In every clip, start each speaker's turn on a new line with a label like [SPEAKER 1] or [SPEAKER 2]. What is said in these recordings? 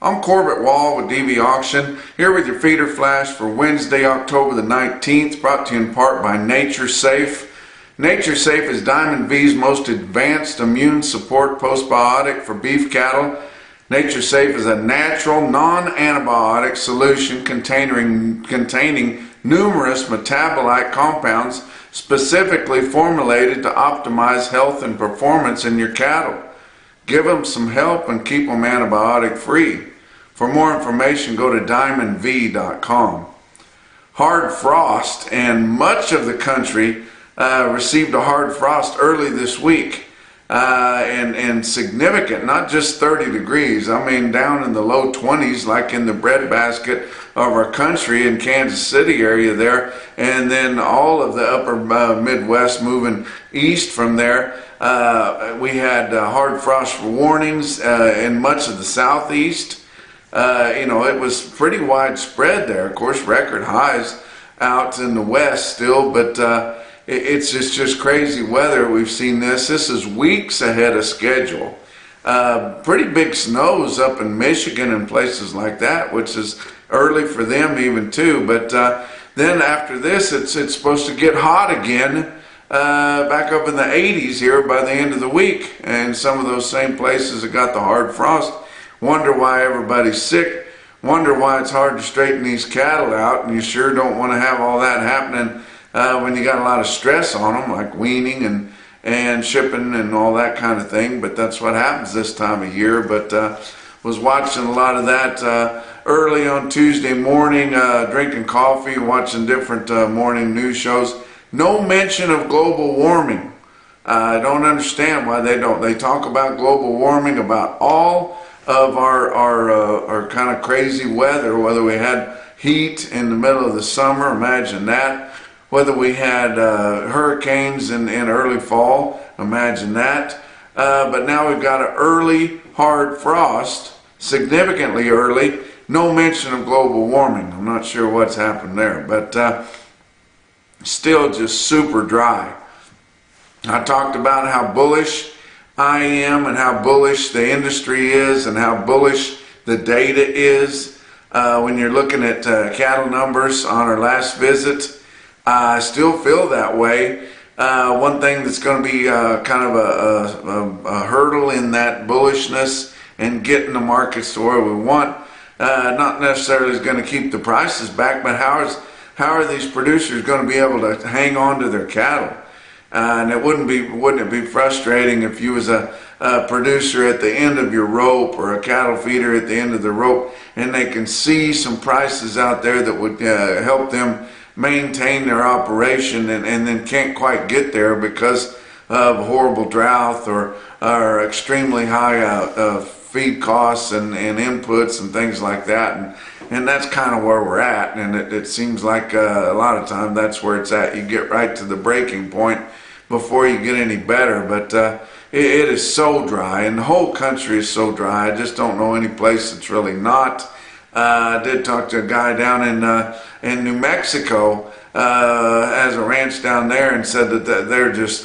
[SPEAKER 1] I'm Corbett Wall with DV Auction, here with your feeder flash for Wednesday, October the 19th, brought to you in part by Nature Safe. Nature Safe is Diamond V's most advanced immune support postbiotic for beef cattle. Nature Safe is a natural, non-antibiotic solution containing numerous metabolite compounds specifically formulated to optimize health and performance in your cattle. Give them some help and keep them antibiotic free. For more information, go to diamondv.com. Hard frost, and much of the country received a hard frost early this week, and significant, not just 30 degrees, I mean down in the low 20s, like in the breadbasket of our country in Kansas City area there, and then all of the upper Midwest moving east from there. We had hard frost warnings in much of the southeast. It was pretty widespread there. Of course, record highs out in the west still, but it's just crazy weather. We've seen this. This is weeks ahead of schedule. Pretty big snows up in Michigan and places like that, which is early for them even too. But then after this, it's supposed to get hot again, back up in the 80s here by the end of the week. And some of those same places that got the hard frost wonder why everybody's sick, wonder why it's hard to straighten these cattle out, and you sure don't want to have all that happening when you got a lot of stress on them, like weaning and shipping and all that kind of thing. But that's what happens this time of year. But was watching a lot of that early on Tuesday morning, drinking coffee, watching different morning news shows. No mention of global warming. I don't understand why they don't. They talk about global warming, about all of our kind of crazy weather, whether we had heat in the middle of the summer, imagine that, whether we had hurricanes in early fall, imagine that, but now we've got an early hard frost, significantly early, no mention of global warming. I'm not sure what's happened there, but still just super dry. I talked about how bullish I am and how bullish the industry is and how bullish the data is. When you're looking at cattle numbers on our last visit, I still feel that way. One thing that's going to be kind of a hurdle in that bullishness and getting the markets to where we want, not necessarily is going to keep the prices back, but how are these producers going to be able to hang on to their cattle? And wouldn't it be frustrating if you was a producer at the end of your rope, or a cattle feeder at the end of the rope, and they can see some prices out there that would help them maintain their operation, and then can't quite get there because of horrible drought or extremely high feed costs and inputs and things like that. And that's kind of where we're at, and it seems like a lot of time that's where it's at. You get right to the breaking point before you get any better. But it is so dry, and the whole country is so dry. I just don't know any place that's really not. I did talk to a guy down in New Mexico, has a ranch down there, and said that they're just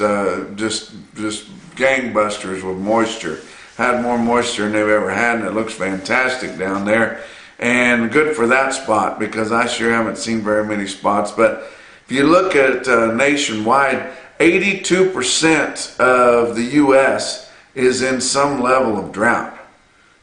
[SPEAKER 1] gangbusters with moisture. Had more moisture than they've ever had, and it looks fantastic down there. And good for that spot, because I sure haven't seen very many spots. But if you look at nationwide, 82% of the U.S. is in some level of drought.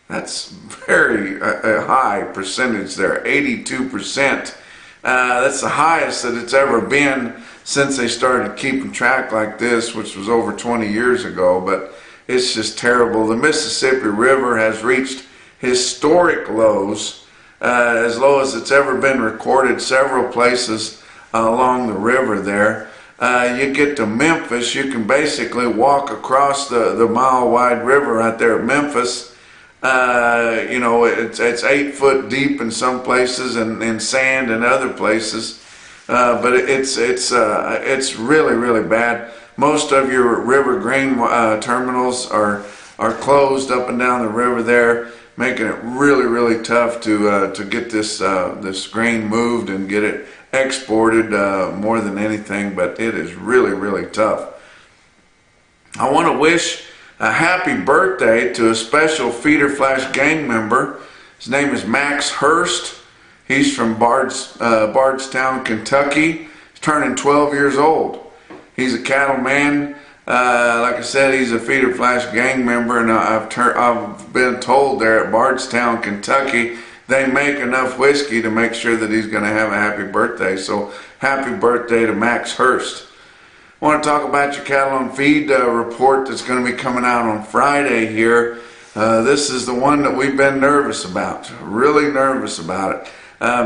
[SPEAKER 1] That's very high percentage there, 82%. That's the highest that it's ever been since they started keeping track like this, which was over 20 years ago. But it's just terrible. The Mississippi River has reached historic lows, as low as it's ever been recorded several places along the river there. You get to Memphis, you can basically walk across the mile-wide river right there at Memphis. It's 8 foot deep in some places, and sand in other places. But it's really bad. Most of your river grain terminals are closed up and down the river there, making it really tough to get this grain moved and get it exported more than anything. But it is really tough. I want to wish a happy birthday to a special Feeder Flash gang member. His name is Max Hurst. He's from Bardstown, Kentucky. He's turning 12 years old. He's a cattleman. Like I said, he's a Feeder Flash gang member, and I've been told there at Bardstown, Kentucky, they make enough whiskey to make sure that he's going to have a happy birthday. So happy birthday to Max Hurst. I want to talk about your cattle on feed report that's going to be coming out on Friday here. This is the one that we've been nervous about, really nervous about it,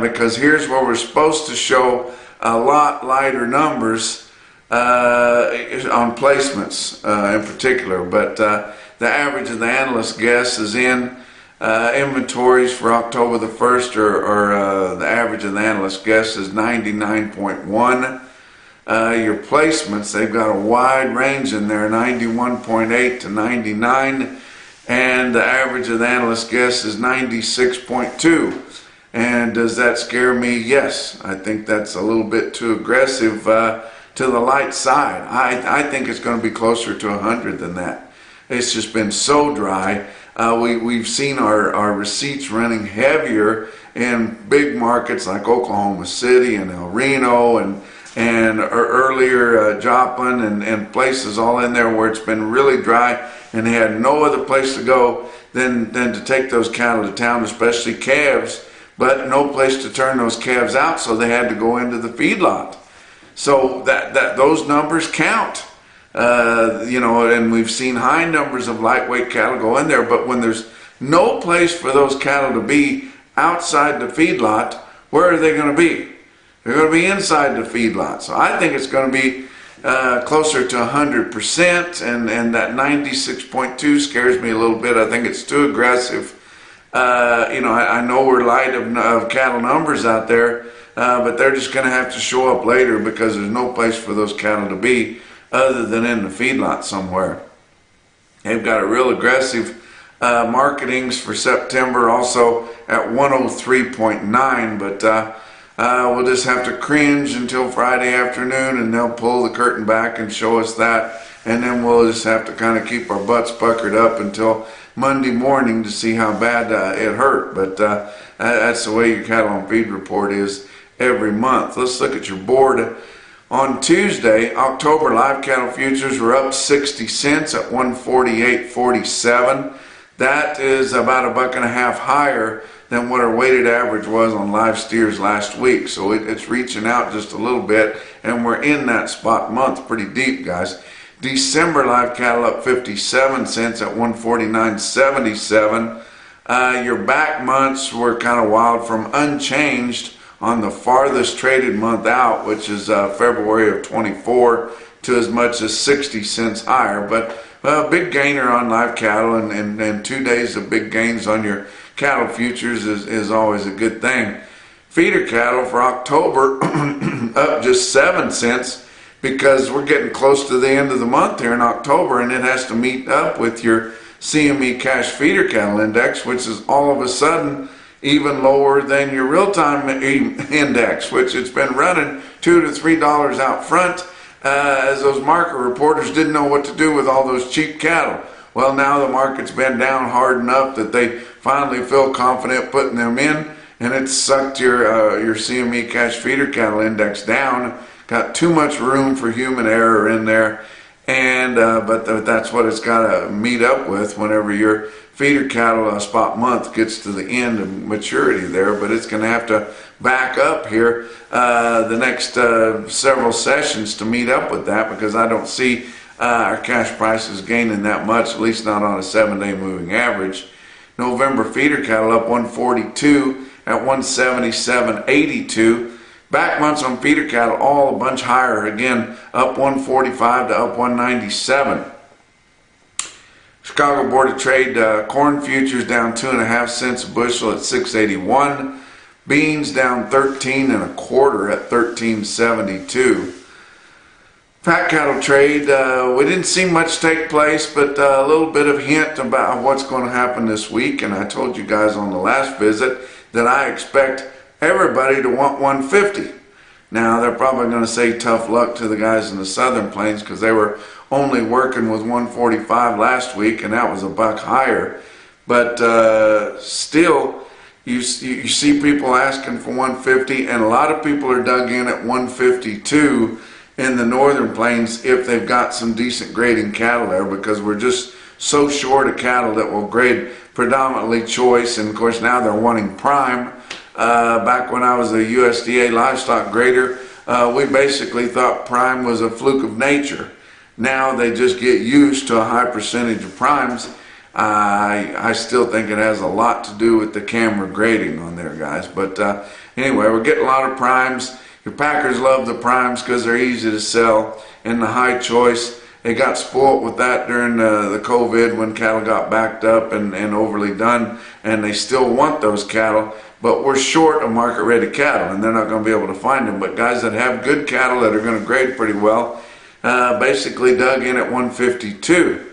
[SPEAKER 1] because here's where we're supposed to show a lot lighter numbers on placements in particular, but the average of the analyst guess is in inventories for October the 1st, or the average of the analyst guess is 99.1. Your placements, they've got a wide range in there, 91.8 to 99, and the average of the analyst guess is 96.2. And does that scare me? Yes, I think that's a little bit too aggressive to the light side. I think it's going to be closer to 100 than that. It's just been so dry. We've seen our receipts running heavier in big markets like Oklahoma City and El Reno and earlier Joplin and places all in there where it's been really dry, and they had no other place to go than to take those cattle to town, especially calves, but no place to turn those calves out, so they had to go into the feedlot. So that those numbers count, and we've seen high numbers of lightweight cattle go in there, but when there's no place for those cattle to be outside the feedlot, where are they going to be? They're going to be inside the feedlot. So I think it's going to be closer to 100%, and that 96.2 scares me a little bit. I think it's too aggressive. I know we're light of cattle numbers out there, but they're just going to have to show up later because there's no place for those cattle to be other than in the feedlot somewhere. They've got a real aggressive marketings for September also at 103.9, but we'll just have to cringe until Friday afternoon, and they'll pull the curtain back and show us that, and then we'll just have to kind of keep our butts puckered up until Monday morning to see how bad it hurt. But that's the way your cattle on feed report is every month. Let's look at your board. On Tuesday, October live cattle futures were up 60 cents at 148.47. That is about $1.50 higher than what our weighted average was on live steers last week. So it's reaching out just a little bit, and we're in that spot month pretty deep, guys. December live cattle up 57 cents at 149.77. Your back months were kind of wild from unchanged on the farthest traded month out, which is February of 24, to as much as 60 cents higher. But big gainer on live cattle, and 2 days of big gains on your cattle futures is always a good thing. Feeder cattle for October up just 7 cents because we're getting close to the end of the month here in October, and it has to meet up with your CME cash feeder cattle index, which is all of a sudden even lower than your real-time index, which it's been running $2 to $3 out front, as those market reporters didn't know what to do with all those cheap cattle. Well, now the market's been down hard enough that they finally feel confident putting them in, and it's sucked your CME cash feeder cattle index down. Got too much room for human error in there, and but that's what it's got to meet up with whenever your feeder cattle spot month gets to the end of maturity there. But it's going to have to back up here the next several sessions to meet up with that, because I don't see our cash prices gaining that much, at least not on a 7-day moving average. November feeder cattle up 142 at 177.82. Back months on feeder cattle all a bunch higher, again up 145 to up 197. Chicago Board of Trade corn futures down 2.5 cents a bushel at 681. Beans down 13 1/4 at 13.72. Fat cattle trade, we didn't see much take place, but a little bit of hint about what's going to happen this week. And I told you guys on the last visit that I expect everybody to want 150. Now they're probably going to say tough luck to the guys in the Southern Plains, because they were only working with 145 last week, and that was $1 higher. But still, You see people asking for 150, and a lot of people are dug in at 152 in the northern plains if they've got some decent grading cattle there, because we're just so short of cattle that will grade predominantly choice. And of course now they're wanting prime. Back when I was a USDA livestock grader, we basically thought prime was a fluke of nature. Now they just get used to a high percentage of primes. I still think it has a lot to do with the camera grading on there, guys. But anyway, we're getting a lot of primes. Your packers love the primes because they're easy to sell, and the high choice. They got spoiled with that during the COVID when cattle got backed up and overly done, and they still want those cattle. But we're short of market-ready cattle, and they're not going to be able to find them. But guys that have good cattle that are going to grade pretty well, basically dug in at 152.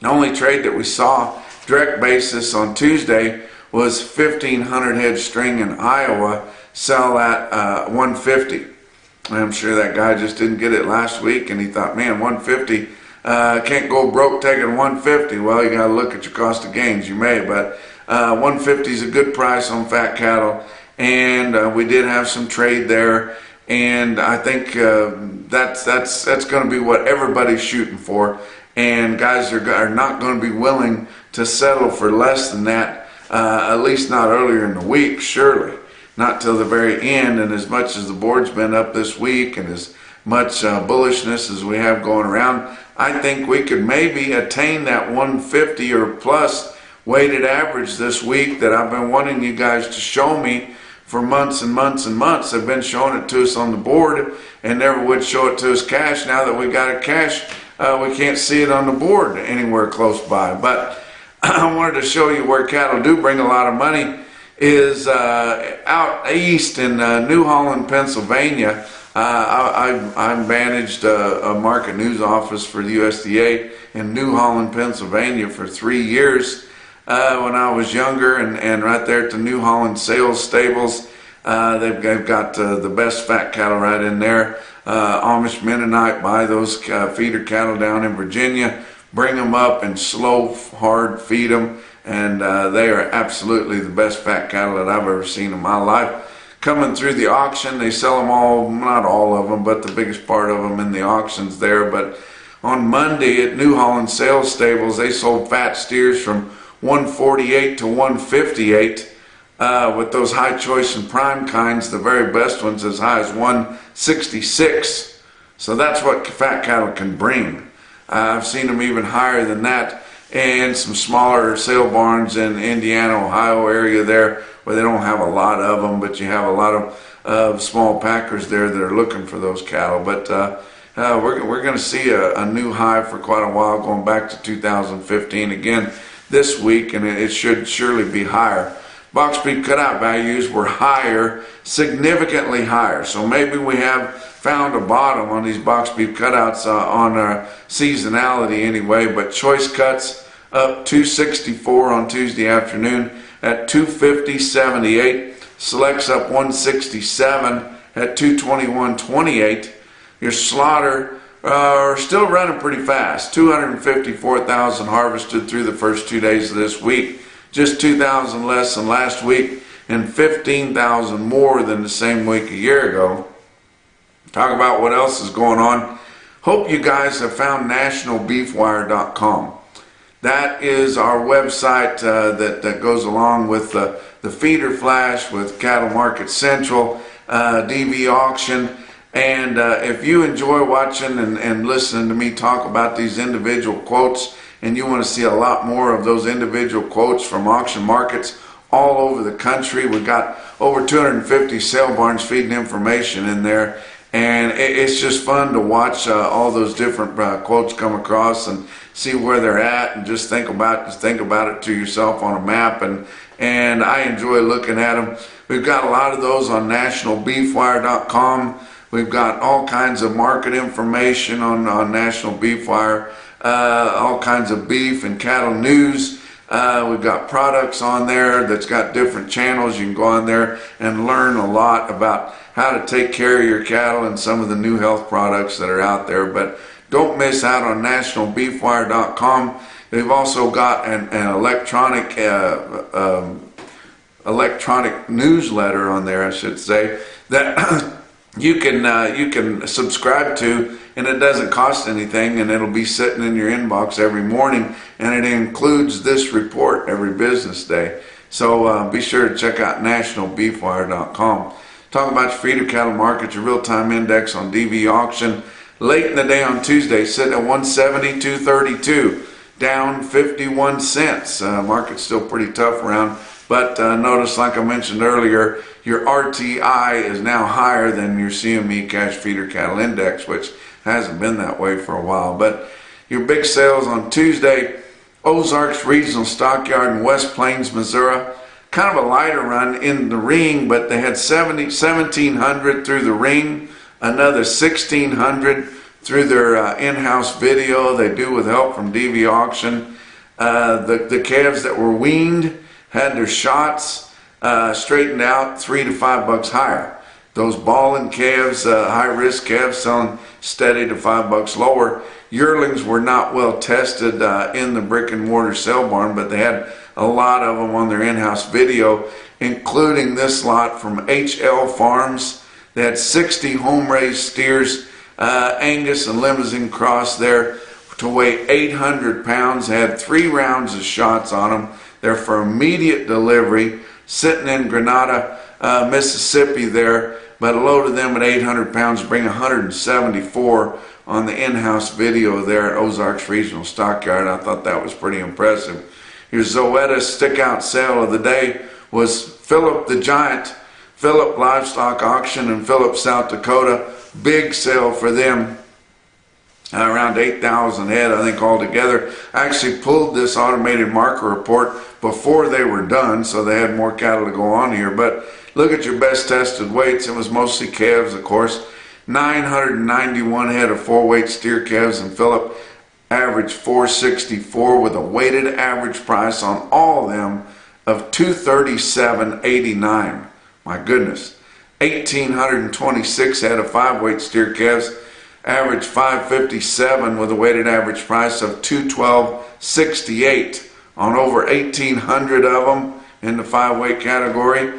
[SPEAKER 1] The only trade that we saw direct basis on Tuesday was 1,500 head string in Iowa sell at 150. I'm sure that guy just didn't get it last week, and he thought, man, 150, can't go broke taking 150. Well, you got to look at your cost of gains. You may, but 150 is a good price on fat cattle, and we did have some trade there, and I think that's going to be what everybody's shooting for. And guys are not going to be willing to settle for less than that, at least not earlier in the week, surely. Not till the very end. And as much as the board's been up this week and as much bullishness as we have going around, I think we could maybe attain that 150 or plus weighted average this week that I've been wanting you guys to show me for months and months and months. They've been showing it to us on the board and never would show it to us cash. Now that we got it cash, we can't see it on the board anywhere close by. But I wanted to show you where cattle do bring a lot of money is out east in New Holland, Pennsylvania. I managed a market news office for the USDA in New Holland, Pennsylvania for 3 years when I was younger, and right there at the New Holland sales stables, they've got the best fat cattle right in there. Amish Mennonite buy those feeder cattle down in Virginia, bring them up and slow, hard feed them, and they are absolutely the best fat cattle that I've ever seen in my life. Coming through the auction, they sell them all, not all of them, but the biggest part of them in the auctions there. But on Monday at New Holland sales stables, they sold fat steers from 148 to 158. With those high choice and prime kinds, the very best ones as high as 166. So that's what fat cattle can bring. I've seen them even higher than that, and some smaller sale barns in Indiana, Ohio area there, where they don't have a lot of them, but you have a lot of small packers there that are looking for those cattle. But we're going to see a new high for quite a while, going back to 2015 again this week, and it should surely be higher. Box beef cutout values were higher, significantly higher. So maybe we have found a bottom on these box beef cutouts on our seasonality anyway. But choice cuts up 264 on Tuesday afternoon at 250.78. Selects up 167 at 221.28. Your slaughter are still running pretty fast. 254,000 harvested through the first 2 days of this week. Just 2,000 less than last week and 15,000 more than the same week a year ago. Talk about what else is going on. Hope you guys have found nationalbeefwire.com. That is our website that goes along with the feeder flash, with Cattle Market Central, DV auction. And if you enjoy watching and listening to me talk about these individual quotes, and you want to see a lot more of those individual quotes from auction markets all over the country, we've got over 250 sale barns feeding information in there, and it's just fun to watch all those different quotes come across and see where they're at, and just think about it to yourself on a map, and I enjoy looking at them. We've got a lot of those on nationalbeefwire.com. We've got all kinds of market information on National Beef Wire, all kinds of beef and cattle news. We've got products on there that's got different channels. You can go on there and learn a lot about how to take care of your cattle and some of the new health products that are out there. But don't miss out on nationalbeefwire.com. They've also got an electronic electronic newsletter on there, I should say, that you can subscribe to, and it doesn't cost anything, and it'll be sitting in your inbox every morning, and it includes this report every business day. So be sure to check out nationalbeefwire.com. Talking about your feeder cattle market, your real-time index on DV auction. Late in the day on Tuesday, sitting at 170.232, down 51 cents. Market's still pretty tough around, but notice, like I mentioned earlier, your RTI is now higher than your CME cash feeder cattle index, which hasn't been that way for a while. But your big sales on Tuesday, Ozarks Regional Stockyard in West Plains, Missouri. Kind of a lighter run in the ring, but they had 1,700 through the ring, another 1,600 through their in-house video they do with help from DV Auction. The calves that were weaned had their shots straightened out $3 to $5 higher. Those balling calves, high-risk calves, selling steady to $5 lower. Yearlings were not well tested in the brick-and-mortar sale barn, but they had a lot of them on their in-house video, including this lot from HL Farms. They had 60 home-raised steers, Angus and Limousin cross there, to weigh 800 pounds. They had 3 rounds of shots on them. They're for immediate delivery, sitting in Grenada, Mississippi there, but a load of them at 800 pounds bring 174 on the in-house video there at Ozarks Regional Stockyard. I thought that was pretty impressive. Your Zoetta stick-out sale of the day was Philip the Giant, Philip Livestock Auction in Philip, South Dakota. Big sale for them, around 8,000 head, I think, altogether. I actually pulled this automated marker report before they were done, so they had more cattle to go on here. But look at your best tested weights. It was mostly calves, of course. 991 head of 4-weight steer calves in Philip, average 464 with a weighted average price on all of them of $237.89. My goodness. 1,826 head of 5-weight steer calves, average 557 with a weighted average price of $212.68 on over 1,800 of them in the 5-weight category.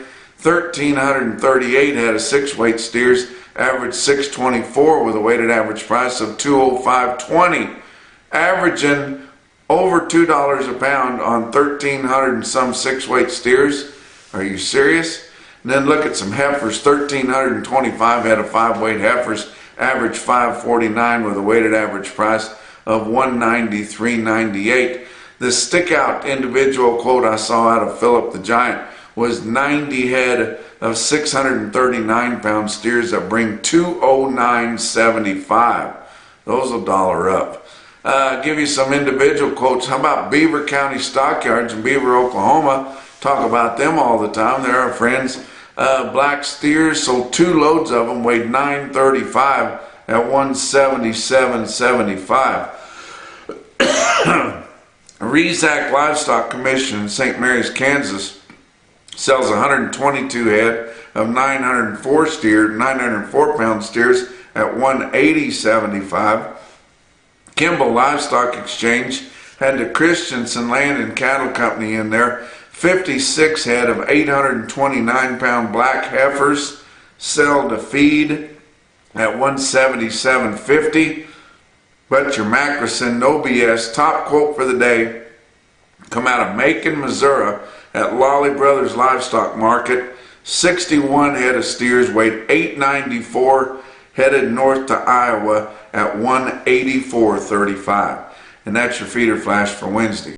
[SPEAKER 1] 1,338 head of 6-weight steers, average 624 with a weighted average price of $205.20, averaging over $2 a pound on 1,300 and some 6-weight steers. Are you serious? And then look at some heifers. 1,325 head of 5-weight heifers, average 549 with a weighted average price of $193.98. The stick-out individual quote I saw out of Philip the Giant was 90 head of 639-pound steers that bring $209.75. Those will dollar up. Give you some individual quotes. How about Beaver County Stockyards in Beaver, Oklahoma? Talk about them all the time. They're our friends. Black steers, sold 2 loads of them, weighed 935 at $177.75. Rezac Livestock Commission in St. Mary's, Kansas, sells 122 head of 904-pound steers at $180.75. Kimball Livestock Exchange had the Christensen Land and Cattle Company in there. 56 head of 829-pound black heifers, sell to feed at $177.50. But your Macrocin, no BS, top quote for the day, come out of Macon, Missouri at Lolly Brothers Livestock Market. 61 head of steers, weighed 894, headed north to Iowa at $184.35. And that's your feeder flash for Wednesday.